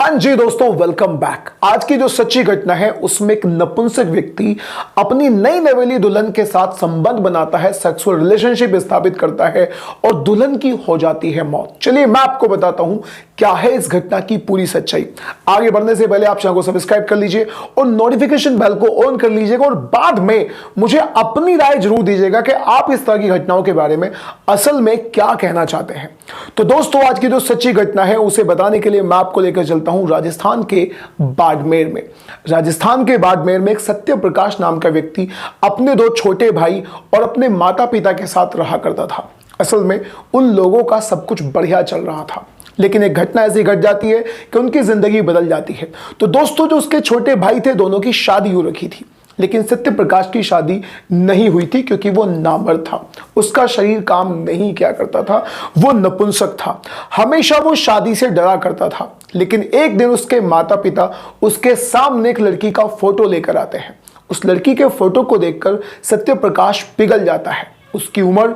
हाँ जी दोस्तों, welcome back. आज की जो सच्ची घटना है उसमें एक नपुंसक व्यक्ति अपनी नई नवेली दुल्हन के साथ संबंध बनाता है, सेक्सुअल रिलेशनशिप स्थापित करता है और दुल्हन की हो जाती है मौत। चलिए मैं आपको बताता हूं क्या है इस घटना की पूरी सच्चाई। आगे बढ़ने से पहले आप चैनल को सब्सक्राइब कर लीजिए और नोटिफिकेशन बेल को ऑन कर लीजिएगा और बाद में मुझे अपनी राय जरूर दीजिएगा कि आप इस तरह की घटनाओं के बारे में असल में क्या कहना चाहते हैं। तो दोस्तों, आज की जो सच्ची घटना है उसे बताने के लिए मैं आपको लेकर चलता हूं राजस्थान के बाड़मेर में। राजस्थान के बाड़मेर में एक सत्य प्रकाश नाम का व्यक्ति अपने दो छोटे भाई और अपने माता पिता के साथ रहा करता था। असल में उन लोगों का सब कुछ बढ़िया चल रहा था, लेकिन एक घटना ऐसी घट जाती है कि उनकी जिंदगी बदल जाती है। तो दोस्तों, जो उसके छोटे भाई थे दोनों की शादी हो रखी थी, लेकिन सत्य प्रकाश की शादी नहीं हुई थी क्योंकि वो नामर्द था। उसका शरीर काम नहीं किया करता था, वो नपुंसक था। हमेशा वो शादी से डरा करता था। लेकिन एक दिन उसके माता पिता उसके सामने एक लड़की का फोटो लेकर आते हैं। उस लड़की के फोटो को देखकर सत्य प्रकाश पिघल जाता है। उसकी उम्र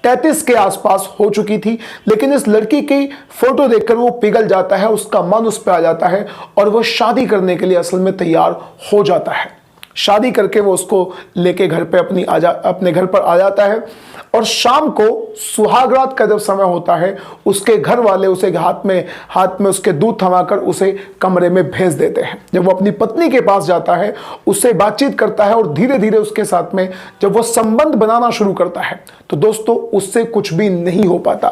33 के आसपास हो चुकी थी, लेकिन इस लड़की की फोटो देखकर वो पिघल जाता है। उसका मन उस पर आ जाता है और वो शादी करने के लिए असल में तैयार हो जाता है। शादी करके वो उसको लेके घर पे अपने घर पर आ जाता है और शाम को सुहागरात का जब समय होता है, उसके घर वाले उसे हाथ में उसके दूध थमाकर उसे कमरे में भेज देते हैं। जब वो अपनी पत्नी के पास जाता है, उससे बातचीत करता है और धीरे धीरे उसके साथ में जब वो संबंध बनाना शुरू करता है तो दोस्तों उससे कुछ भी नहीं हो पाता।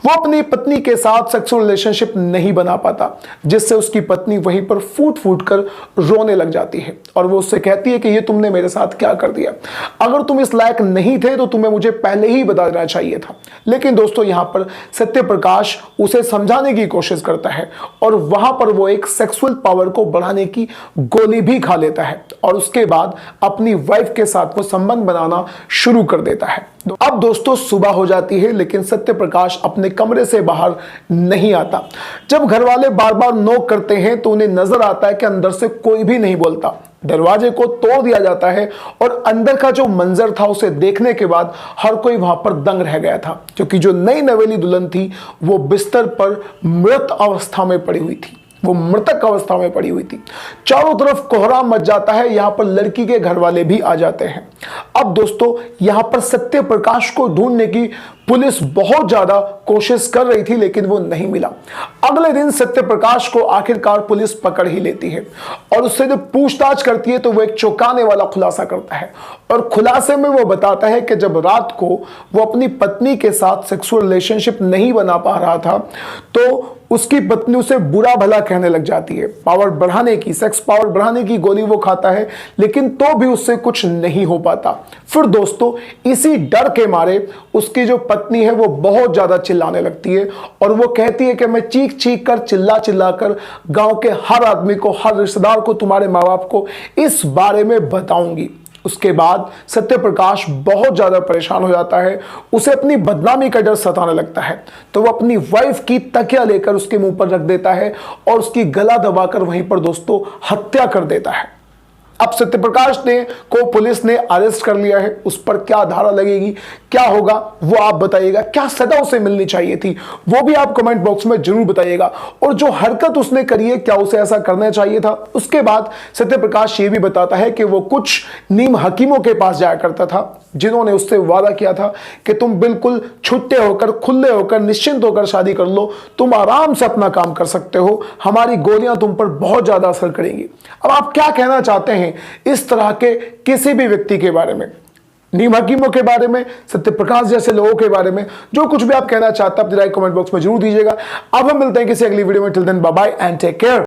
वो अपनी पत्नी के साथ सेक्सुअल रिलेशनशिप नहीं बना पाता, जिससे उसकी पत्नी वहीं पर फूट फूट कर रोने लग जाती है और वो उससे कहती है कि ये तुमने मेरे साथ क्या कर दिया। अगर तुम इस लायक नहीं थे तो तुम्हें मुझे पहले ही बता देना चाहिए था। लेकिन दोस्तों, यहां पर सत्य प्रकाश उसे समझाने की कोशिश करता है और वहां पर वो एक सेक्सुअल पावर को बढ़ाने की गोली भी खा लेता है और उसके बाद अपनी वाइफ के साथ वो संबंध बनाना शुरू कर देता है। अब दोस्तों सुबह हो जाती है, लेकिन सत्य प्रकाश अपने कमरे से बाहर नहीं आता। जब घर वाले बार बार नॉक करते हैं तो उन्हें नजर आता है कि अंदर से कोई भी नहीं बोलता। दरवाजे को तोड़ दिया जाता है और अंदर का जो मंजर था उसे देखने के बाद हर कोई वहां पर दंग रह गया था, क्योंकि जो नई नवेली दुल्हन थी वो बिस्तर पर मृत अवस्था में पड़ी हुई थी। वो मृतक अवस्था में पड़ी हुई थी। चारों तरफ कोहराम मच जाता है। यहां पर लड़की के घर वाले भी आ जाते हैं। अब दोस्तों, यहां पर सत्य प्रकाश को ढूंढने की पुलिस बहुत ज्यादा कोशिश कर रही थी, लेकिन वो नहीं मिला। अगले दिन सत्य प्रकाश को आखिरकार पुलिस पकड़ ही लेती है और उससे जब पूछताछ करती है तो वो एक चौंकाने वाला खुलासा करता है और खुलासे में वो बताता है कि जब रात को वो अपनी पत्नी के साथ सेक्सुअल रिलेशनशिप नहीं बना पा रहा था तो उसकी पत्नी उसे बुरा भला कहने लग जाती है। सेक्स पावर बढ़ाने की गोली वो खाता है, लेकिन तो भी उससे कुछ नहीं हो पाता। फिर दोस्तों, इसी डर के मारे उसकी जो पत्नी है वो बहुत ज्यादा चिल्लाने लगती है और वो कहती है कि मैं चीख चीख कर चिल्ला कर गांव के हर आदमी को, हर रिश्तेदार को, तुम्हारे माँ बाप को इस बारे में बताऊंगी। उसके बाद सत्य प्रकाश बहुत ज्यादा परेशान हो जाता है। उसे अपनी बदनामी का डर सताने लगता है, तो वो अपनी वाइफ की तकिया लेकर उसके मुंह पर रख देता है और उसकी गला दबाकर वहीं पर दोस्तों हत्या कर देता है। अब सत्य प्रकाश को पुलिस ने अरेस्ट कर लिया है। उस पर क्या धारा लगेगी, क्या होगा, वो आप बताइएगा। क्या सजा उसे मिलनी चाहिए थी, वो भी आप कमेंट बॉक्स में जरूर बताइएगा। और जो हरकत उसने करी है, क्या उसे ऐसा करना चाहिए था। उसके बाद सत्य प्रकाश ये भी बताता है कि वो कुछ नीम हकीमों के पास जाया करता था, जिन्होंने उससे वादा किया था कि तुम बिल्कुल छुट्टे होकर, खुले होकर, निश्चिंत होकर शादी कर लो, तुम आराम से अपना काम कर सकते हो, हमारी गोलियां तुम पर बहुत ज्यादा असर करेंगी। अब आप क्या कहना चाहते हैं इस तरह के किसी भी व्यक्ति के बारे में, नीम हकीमों के बारे में, सत्य प्रकाश जैसे लोगों के बारे में? जो कुछ भी आप कहना चाहते हैं अपनी राय कमेंट बॉक्स में जरूर दीजिएगा। अब हम मिलते हैं किसी अगली वीडियो में। Till then bye bye and take care.